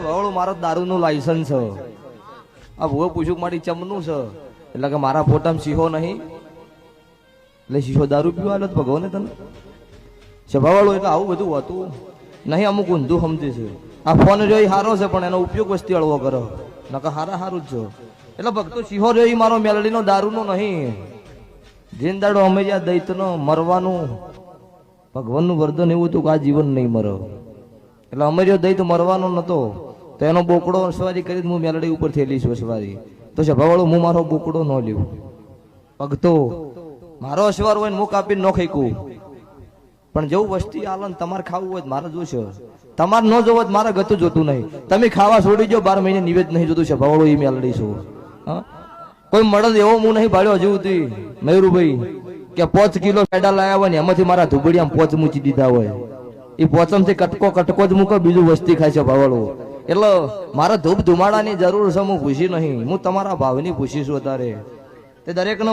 ભાવળું મારો દારૂનું લાયસન્સ છે. આ ભૂવો પૂછું મારી ચમનું છે એટલે કે મારા ફોટામાં શીહો નહીં એટલે શીશો દારૂ પીવા આલો ભગવાને તને સ્વભાવવાળું એટલે આવું બધું હોતું નહીં. અમુક ઊંધું સમજે છે. આ ફોન રહ્યો એ સારો છે પણ એનો ઉપયોગ વસ્તી અળવો કરો નકર હારા સારું જ છો. એટલે ભક્તો શીહો રહ્યો એ મારો મેલડીનો દારૂનો નહીં. જેન દાડો અમે જ્યાં દૈતનો મરવાનું ભગવાનનું વર્ધન એવું હતું કે આ જીવન નહીં મરો એટલે અમારી દૈત મરવાનો નતો તો એનો બોકડો સવારી કરી હું મેલડી ઉપર થયેલી છું સવારી તો સ્વભાવવાળું હું મારો બોકડો ન લ્યો. ભક્તો મારો અસવાર હોય ને મુખ આપીને ન ખાઈકું પણ જેવું વસ્તી આલો ને તમારે ખાવું હોય મારે જોશે. તમારે ન જોવો મારે ગતું જોતું નહીં. તમે ખાવા છોડી જો 12 મહિને નિવેદ નહીં જોતું છે ભાવળો એ મેલડી છું. હા કોઈ મળદ એવો હું નહીં ભાડ્યો હજુ સુધી મયુરભાઈ કે 5 કિલો પેડા લાયા હોય ને એમાંથી મારા ધુબડિયામાં 5 મૂકી દીધા હોય એ પોચમથી કટકો જ મૂકો બીજું વસ્તી ખાય છે ભાવળો. એટલે મારે ધૂપ ધુમાડાની જરૂર છે. હું પૂછી નહીં હું તમારા ભાવની પૂછીશું અત્યારે તે દરેકનો